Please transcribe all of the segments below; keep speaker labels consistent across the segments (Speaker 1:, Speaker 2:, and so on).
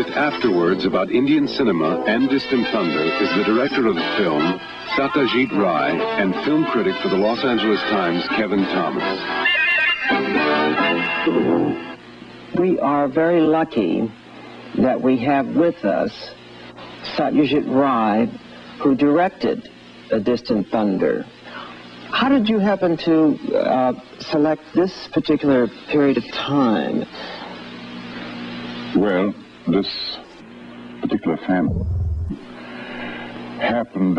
Speaker 1: with afterwords about Indian cinema and Distant Thunder is the director of the film, Satyajit Ray, and film critic for the Los Angeles Times, Kevin Thomas.
Speaker 2: We are very lucky that we have with us Satyajit Ray, who directed A Distant Thunder. How did you happen to select this particular period of time?
Speaker 3: Well, this particular family happened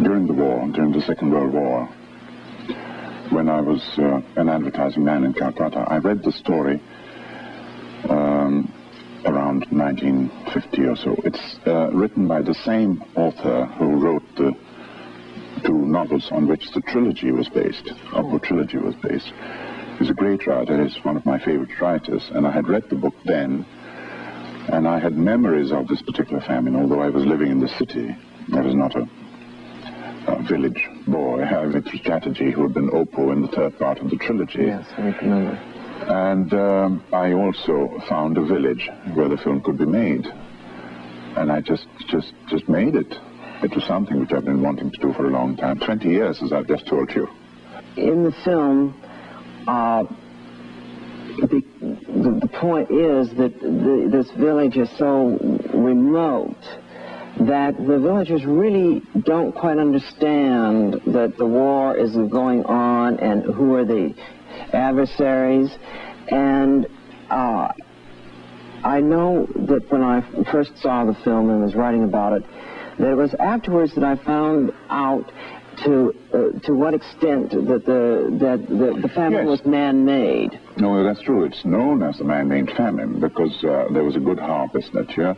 Speaker 3: during the war, during the Second World War, when I was an advertising man in Calcutta. I read the story around 1950 or so. It's written by the same author who wrote the two novels on which the trilogy was based, upward trilogy was based. He's a great writer. He's one of my favorite writers, and I had read the book then, and I had memories of this particular famine, although I was living in the city. I was not a village boy. I was Satyajit, who had been Oppo in the third part of the trilogy.
Speaker 2: Yes, I remember.
Speaker 3: And I also found a village where the film could be made, and I just made it. It was something which I've been wanting to do for a long time, 20 years, as I've just told you.
Speaker 2: In the film, the point is that this village is so remote that the villagers really don't quite understand that the war is going on and who are the adversaries. And I know that when I first saw the film and was writing about it, that it was afterwards that I found out to what extent that the famine was man-made.
Speaker 3: No, that's true. It's known as the man-made famine because there was a good harvest that year,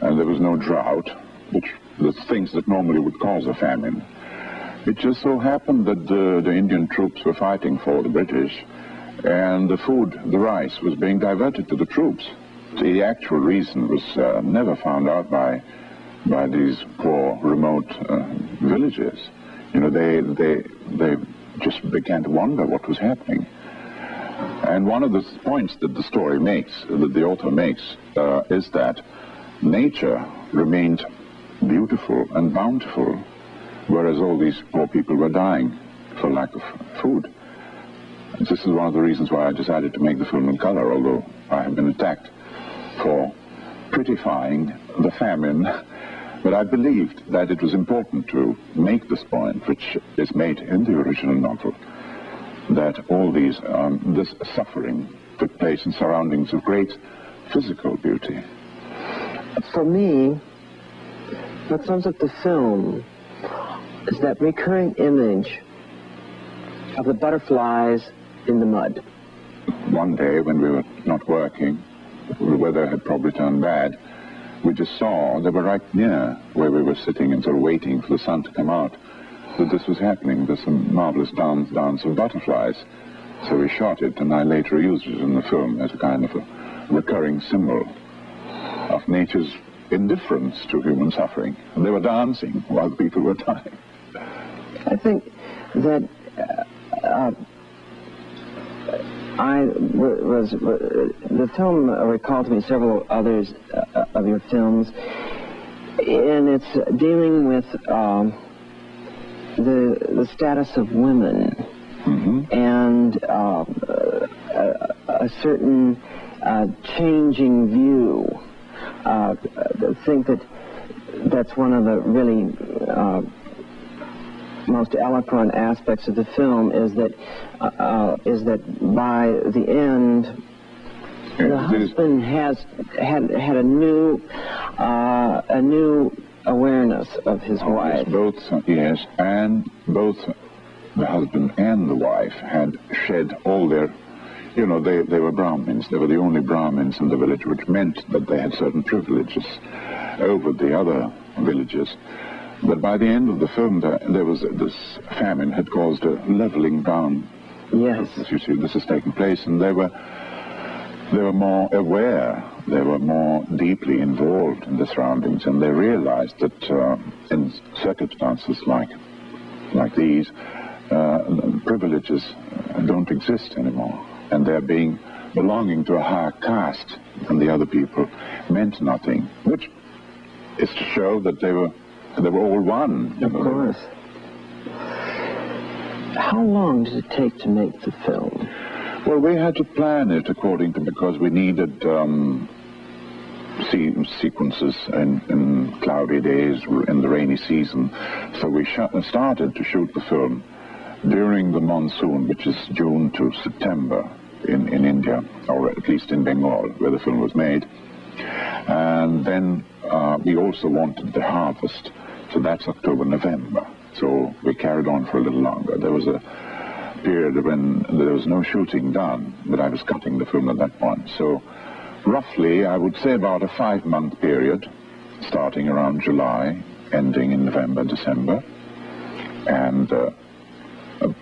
Speaker 3: and there was no drought, which the things that normally would cause a famine. It just so happened that the Indian troops were fighting for the British, and the food, the rice, was being diverted to the troops. The actual reason was never found out by these poor, remote villages. You know, they just began to wonder what was happening. And one of the points that the story makes, that the author makes, is that nature remained beautiful and bountiful, whereas all these poor people were dying for lack of food. And this is one of the reasons why I decided to make the film in color, although I have been attacked for prettifying the famine. But I believed that it was important to make this point, which is made in the original novel, that all these, this suffering took place in surroundings of great physical beauty.
Speaker 2: For me, what sums up the film is that recurring image of the butterflies in the mud.
Speaker 3: One day when we were not working, the weather had probably turned bad, we just saw, they were right near where we were sitting and sort of waiting for the sun to come out, that this was happening. There's some marvelous dance of butterflies. So we shot it, and I later used it in the film as a kind of a recurring symbol of nature's indifference to human suffering. And they were dancing while the people were dying.
Speaker 2: I think that the film recalled to me several others of your films, and it's dealing with the status of women, and a certain changing view. I think that's one of the really most eloquent aspects of the film is that by the end, the husband has had a new awareness of his wife.
Speaker 3: Yes, and both the husband and the wife had shed all their, you know, they were Brahmins. They were the only Brahmins in the village, which meant that they had certain privileges over the other villages. But by the end of the film, there was this famine had caused a leveling down.
Speaker 2: Yes.
Speaker 3: As you see, this has taken place, and they were more aware. They were more deeply involved in the surroundings, and they realized that in circumstances like these, privileges don't exist anymore, and they're being belonging to a higher caste than the other people meant nothing, which is to show that they were all one.
Speaker 2: Of course. How long did it take to make the film?
Speaker 3: Well, we had to plan it because we needed sequences in cloudy days, in the rainy season. So we started to shoot the film during the monsoon, which is June to September in India, or at least in Bengal, where the film was made. And then we also wanted the harvest, so that's October, November. So we carried on for a little longer. There was a period when there was no shooting done, but I was cutting the film at that point. So roughly, I would say about a 5-month period, starting around July, ending in November, December, and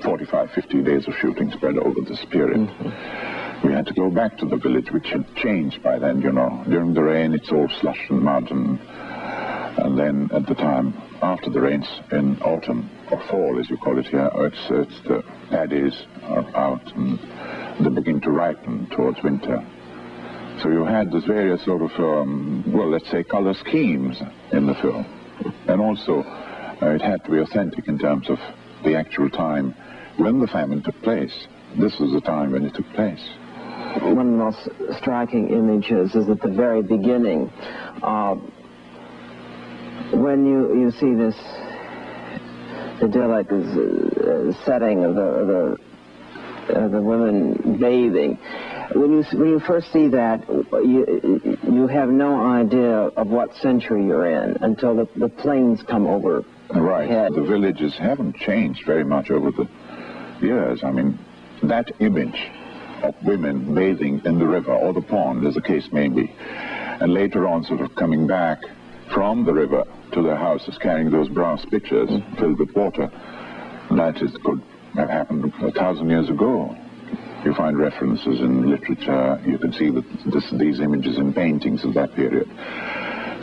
Speaker 3: 45, 50 days of shooting spread over this period. Mm-hmm. We had to go back to the village, which had changed by then, you know. During the rain, it's all slush and mud, and then at the time after the rains in autumn, or fall as you call it here, it's the paddies are out and they begin to ripen towards winter. So you had this various sort of, well, let's say color schemes in the film. And also, it had to be authentic in terms of the actual time when the famine took place. This was the time when it took place.
Speaker 2: One of the most striking images is at the very beginning. When you see this idyllic setting of the women bathing, when you first see that, you have no idea of what century you're in until the planes come over.
Speaker 3: Right.
Speaker 2: Head.
Speaker 3: The villages haven't changed very much over the years. I mean, that image of women bathing in the river or the pond, as the case may be, and later on sort of coming back from the river to their houses carrying those brass pitchers filled with water, that could have happened 1,000 years ago. You find references in literature. You can see that these images in paintings of that period.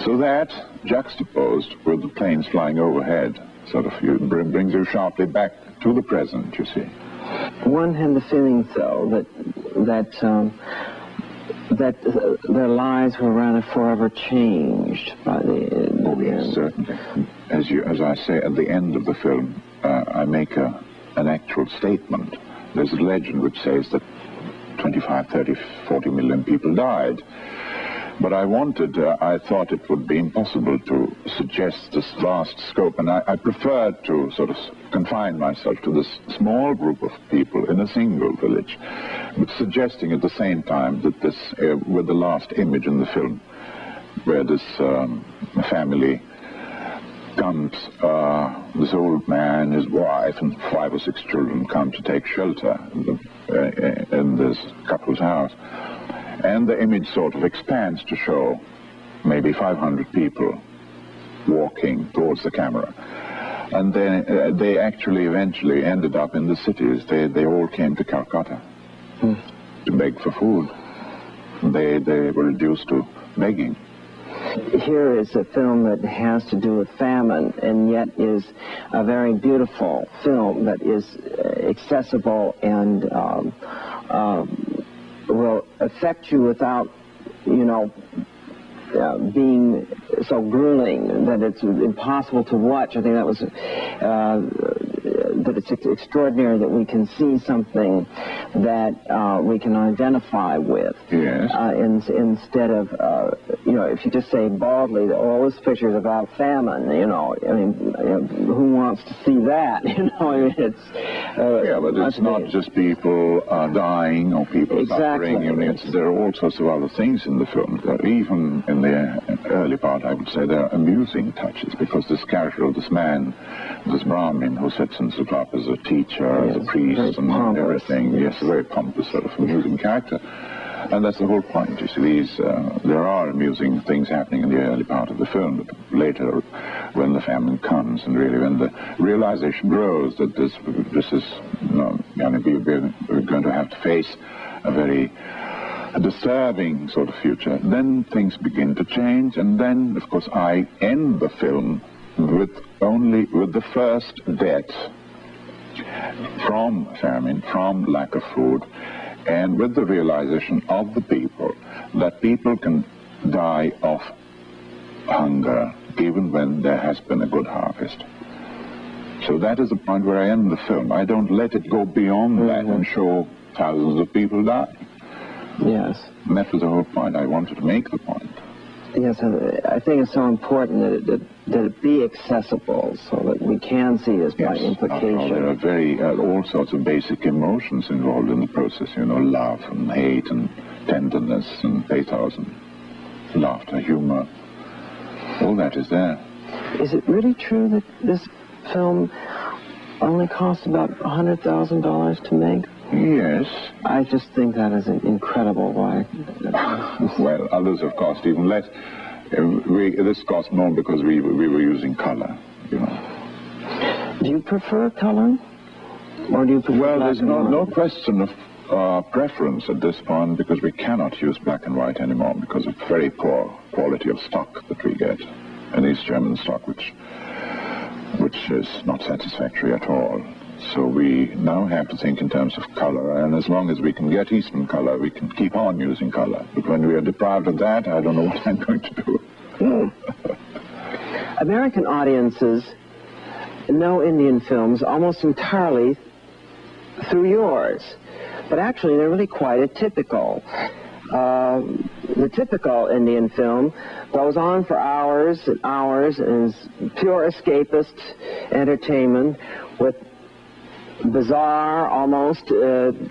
Speaker 3: So that, juxtaposed with the planes flying overhead, sort of brings you sharply back to the present, you see.
Speaker 2: One had the feeling, though, that their lives were rather forever changed by the end.
Speaker 3: Oh, yes, certainly. As I say, at the end of the film, I make an actual statement. There's a legend which says that 25, 30, 40 million people died. But I thought it would be impossible to suggest this vast scope, and I preferred to sort of confine myself to this small group of people in a single village, but suggesting at the same time that this, with the last image in the film, where this family comes, this old man, his wife, and 5 or 6 children come to take shelter in this couple's house. And the image sort of expands to show maybe 500 people walking towards the camera. And then they actually eventually ended up in the cities. They all came to Calcutta to beg for food. They were reduced to begging.
Speaker 2: Here is a film that has to do with famine, and yet is a very beautiful film that is accessible and will affect you without, being so grueling that it's impossible to watch. I think that was that it's extraordinary that we can see something that we can identify with.
Speaker 3: Yes.
Speaker 2: Instead of, if you just say baldly that all this picture is about famine, who wants to see that? It's
Speaker 3: yeah, but it's not just people dying or people suffering. There are all sorts of other things in the film. Even in the early part, I would say there are amusing touches, because this character of this man, this Brahmin who sits and sits up as a teacher, as a priest, and everything. Yes, a very pompous sort of amusing character. And that's the whole point. You see, there are amusing things happening in the early part of the film, but later, when the famine comes, and really when the realization grows that this is, we're going to have to face a very disturbing sort of future, then things begin to change, and then, of course, I end the film with the first death from famine, from lack of food, and with the realization of the people that people can die of hunger even when there has been a good harvest. So that is the point where I end the film. I don't let it go beyond that and show thousands of people die.
Speaker 2: Yes.
Speaker 3: And that was the whole point. I wanted to make the point.
Speaker 2: Yes, I think it's so important that it be accessible so that we can see this by implication.
Speaker 3: After all, there are all sorts of basic emotions involved in the process, you know, love and hate and tenderness and pathos and laughter, humor. All that is there.
Speaker 2: Is it really true that this film only cost about $100,000 to make?
Speaker 3: Yes.
Speaker 2: I just think that is incredible. Why?
Speaker 3: Well, others have cost even less. This cost more because we were using color, you know.
Speaker 2: Do you prefer color? Or do you prefer
Speaker 3: Well,
Speaker 2: black
Speaker 3: there's
Speaker 2: and white?
Speaker 3: no question of preference at this point because we cannot use black and white anymore because of very poor quality of stock that we get. An East German stock which is not satisfactory at all. So we now have to think in terms of color, and as long as we can get Eastern color, we can keep on using color. But when we are deprived of that, I don't know what I'm going to do.
Speaker 2: American audiences know Indian films almost entirely through yours, but actually they're really quite atypical. The typical Indian film goes on for hours and hours and is pure escapist entertainment with bizarre, almost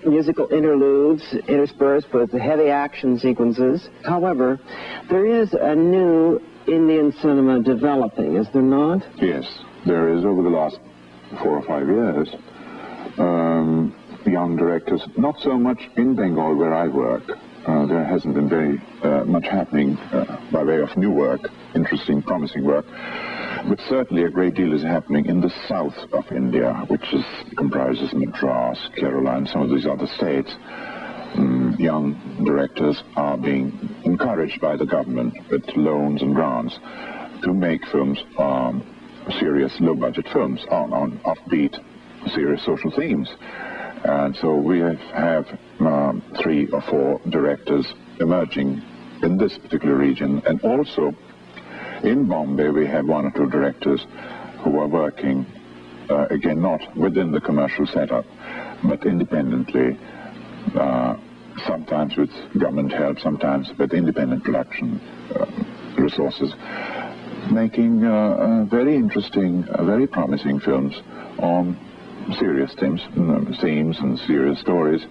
Speaker 2: musical interludes interspersed with heavy action sequences. However, there is a new Indian cinema developing, is there not?
Speaker 3: Yes, there is over the last 4 or 5 years. Young directors, not so much in Bengal where I work. There hasn't been very much happening by way of new work, interesting, promising work. But certainly a great deal is happening in the south of India, which comprises Madras, Kerala, and some of these other states. Young directors are being encouraged by the government with loans and grants to make films, serious low-budget films on offbeat, serious social themes. And so we have 3 or 4 directors emerging in this particular region, and also in Bombay we have 1 or 2 directors who are working, again, not within the commercial setup, but independently, sometimes with government help, sometimes with independent production resources, making very interesting, very promising films on serious themes and serious stories,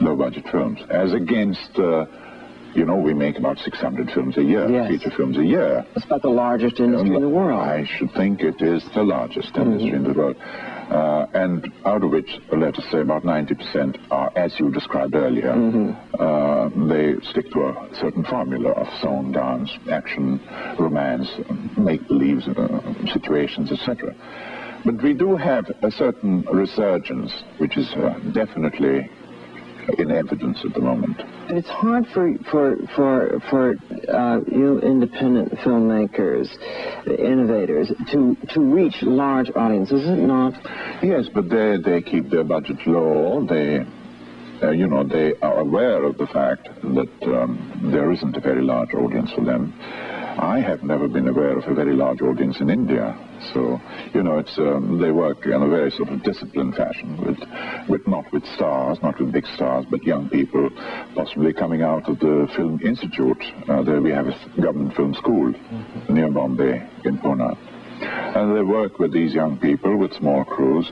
Speaker 3: low-budget films, as against, you know, we make about 600 films a year, feature films a year.
Speaker 2: It's about the largest industry in the world.
Speaker 3: I should think it is the largest industry in the world. And out of which, let us say, about 90% are, as you described earlier, they stick to a certain formula of song, dance, action, romance, make-believe situations, etc. But we do have a certain resurgence, which is definitely in evidence at the moment.
Speaker 2: And it's hard for you independent filmmakers, innovators, to reach large audiences, is it not?
Speaker 3: Yes, but they keep their budget low. They, you know, they are aware of the fact that there isn't a very large audience for them. I have never been aware of a very large audience in India. So, you know, it's they work in a very sort of disciplined fashion, with not with stars, not with big stars, but young people, possibly coming out of the Film Institute. There we have a government film school near Bombay in Pune. And they work with these young people with small crews,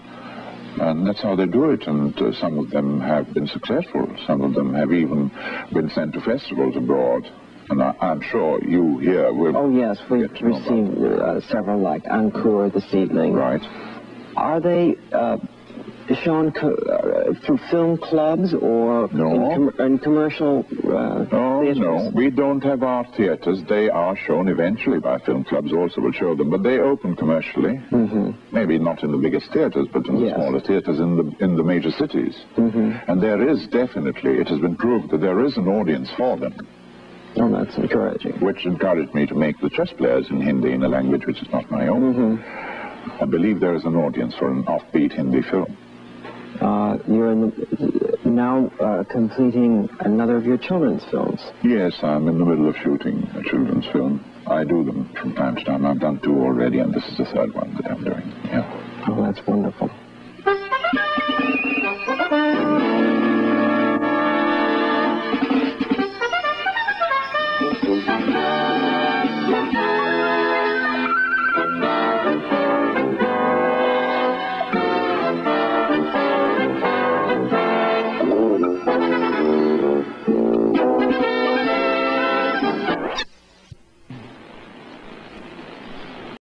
Speaker 3: and that's how they do it. And some of them have been successful. Some of them have even been sent to festivals abroad. And I'm sure you here will...
Speaker 2: Oh, yes, we've received several, like Ankur, The Seedling.
Speaker 3: Right.
Speaker 2: Are they shown through film clubs or in commercial theaters?
Speaker 3: No, we don't have art theaters. They are shown eventually by film clubs, also will show them. But they open commercially, maybe not in the biggest theaters, but in the smaller theaters in the major cities. And there is definitely, it has been proved that there is an audience for them.
Speaker 2: Oh, that's encouraging.
Speaker 3: Which encouraged me to make The Chess Players in Hindi, in a language which is not my own. I believe there is an audience for an offbeat Hindi film.
Speaker 2: You're now completing another of your children's films.
Speaker 3: Yes, I'm in the middle of shooting a children's film. I do them from time to time. I've done 2 already, and this is the 3rd one that I'm doing. Yeah.
Speaker 2: Oh, that's wonderful.